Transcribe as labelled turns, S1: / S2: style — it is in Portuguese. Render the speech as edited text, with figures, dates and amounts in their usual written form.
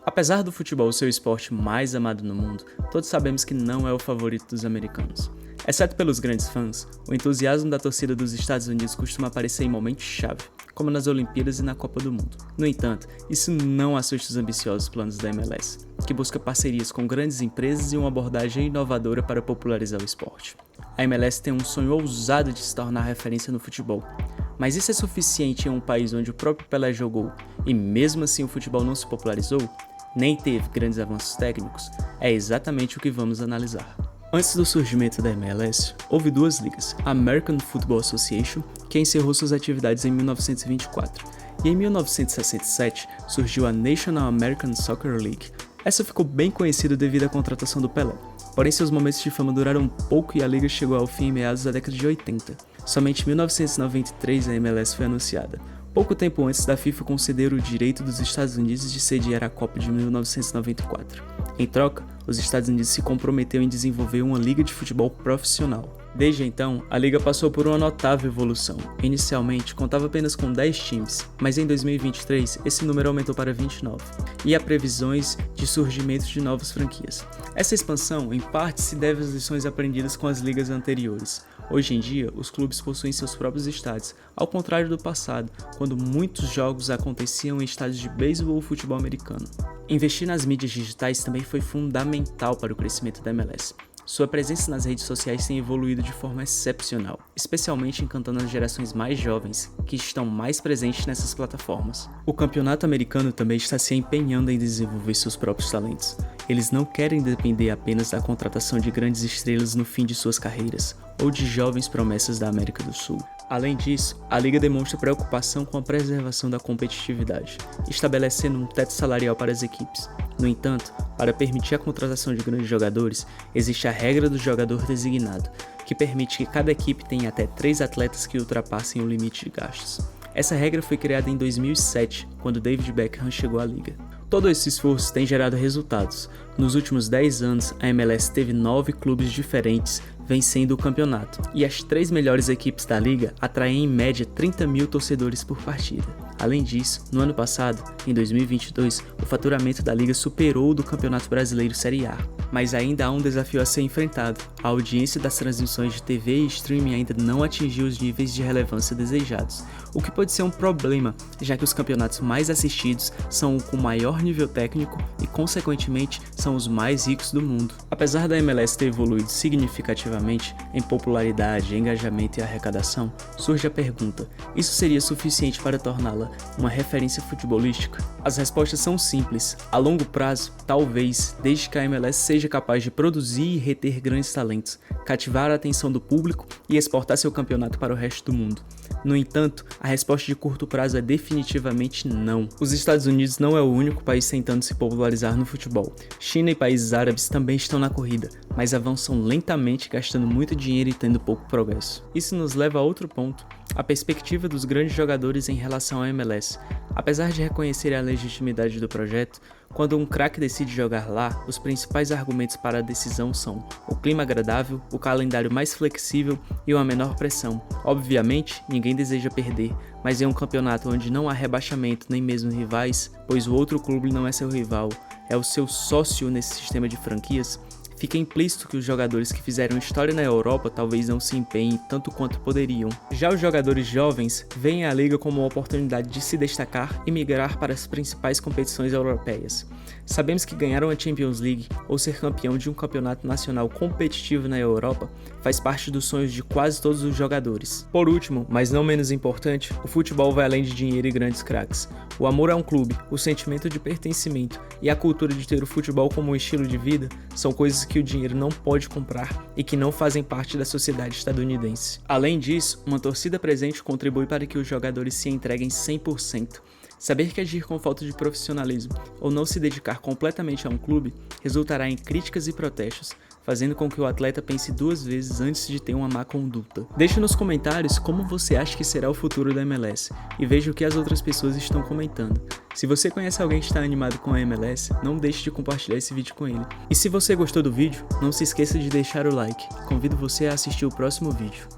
S1: Apesar do futebol ser o esporte mais amado no mundo, todos sabemos que não é o favorito dos americanos. Exceto pelos grandes fãs, o entusiasmo da torcida dos Estados Unidos costuma aparecer em momentos-chave, como nas Olimpíadas e na Copa do Mundo. No entanto, isso não assusta os ambiciosos planos da MLS, que busca parcerias com grandes empresas e uma abordagem inovadora para popularizar o esporte. A MLS tem um sonho ousado de se tornar referência no futebol. Mas isso é suficiente em um país onde o próprio Pelé jogou e mesmo assim o futebol não se popularizou? Nem teve grandes avanços técnicos? É exatamente o que vamos analisar. Antes do surgimento da MLS, houve duas ligas, a American Football Association, que encerrou suas atividades em 1924, e em 1967 surgiu a National American Soccer League. Essa ficou bem conhecida devido à contratação do Pelé, porém seus momentos de fama duraram pouco e a liga chegou ao fim em meados da década de 80. Somente em 1993 a MLS foi anunciada, pouco tempo antes da FIFA conceder o direito dos Estados Unidos de sediar a Copa de 1994. Em troca, os Estados Unidos se comprometeu em desenvolver uma liga de futebol profissional. Desde então, a liga passou por uma notável evolução. Inicialmente, contava apenas com 10 times, mas em 2023 esse número aumentou para 29, e há previsões de surgimento de novas franquias. Essa expansão, em parte, se deve às lições aprendidas com as ligas anteriores. Hoje em dia, os clubes possuem seus próprios estádios, ao contrário do passado, quando muitos jogos aconteciam em estádios de beisebol ou futebol americano. Investir nas mídias digitais também foi fundamental para o crescimento da MLS. Sua presença nas redes sociais tem evoluído de forma excepcional, especialmente encantando as gerações mais jovens, que estão mais presentes nessas plataformas. O campeonato americano também está se empenhando em desenvolver seus próprios talentos. Eles não querem depender apenas da contratação de grandes estrelas no fim de suas carreiras, ou de jovens promessas da América do Sul. Além disso, a liga demonstra preocupação com a preservação da competitividade, estabelecendo um teto salarial para as equipes. No entanto, para permitir a contratação de grandes jogadores, existe a regra do jogador designado, que permite que cada equipe tenha até 3 atletas que ultrapassem o limite de gastos. Essa regra foi criada em 2007, quando David Beckham chegou à liga. Todo esse esforço tem gerado resultados. Nos últimos 10 anos, a MLS teve 9 clubes diferentes vencendo o campeonato, e as 3 melhores equipes da liga atraem em média 30 mil torcedores por partida. Além disso, no ano passado, em 2022, o faturamento da liga superou o do Campeonato Brasileiro Série A. Mas ainda há um desafio a ser enfrentado. A audiência das transmissões de TV e streaming ainda não atingiu os níveis de relevância desejados, o que pode ser um problema, já que os campeonatos mais assistidos são o com maior nível técnico e, consequentemente, são os mais ricos do mundo. Apesar da MLS ter evoluído significativamente em popularidade, engajamento e arrecadação, surge a pergunta: isso seria suficiente para torná-la uma referência futebolística? As respostas são simples. A longo prazo, talvez, desde que a MLS seja capaz de produzir e reter grandes talentos, cativar a atenção do público e exportar seu campeonato para o resto do mundo. No entanto, a resposta de curto prazo é definitivamente não. Os Estados Unidos não é o único país tentando se popularizar no futebol. China e países árabes também estão na corrida, mas avançam lentamente, gastando muito dinheiro e tendo pouco progresso. Isso nos leva a outro ponto: a perspectiva dos grandes jogadores em relação à MLS. Apesar de reconhecer a legitimidade do projeto, quando um craque decide jogar lá, os principais argumentos para a decisão são o clima agradável, o calendário mais flexível e uma menor pressão. Obviamente, ninguém deseja perder, mas em um campeonato onde não há rebaixamento nem mesmo rivais, pois o outro clube não é seu rival, é o seu sócio nesse sistema de franquias, fica implícito que os jogadores que fizeram história na Europa talvez não se empenhem tanto quanto poderiam. Já os jogadores jovens veem a liga como uma oportunidade de se destacar e migrar para as principais competições europeias. Sabemos que ganhar uma Champions League ou ser campeão de um campeonato nacional competitivo na Europa faz parte dos sonhos de quase todos os jogadores. Por último, mas não menos importante, o futebol vai além de dinheiro e grandes craques. O amor a um clube, o sentimento de pertencimento e a cultura de ter o futebol como um estilo de vida são coisas que o dinheiro não pode comprar e que não fazem parte da sociedade estadunidense. Além disso, uma torcida presente contribui para que os jogadores se entreguem 100%. Saber que agir com falta de profissionalismo ou não se dedicar completamente a um clube resultará em críticas e protestos, fazendo com que o atleta pense 2 vezes antes de ter uma má conduta. Deixe nos comentários como você acha que será o futuro da MLS e veja o que as outras pessoas estão comentando. Se você conhece alguém que está animado com a MLS, não deixe de compartilhar esse vídeo com ele. E se você gostou do vídeo, não se esqueça de deixar o like. Convido você a assistir o próximo vídeo.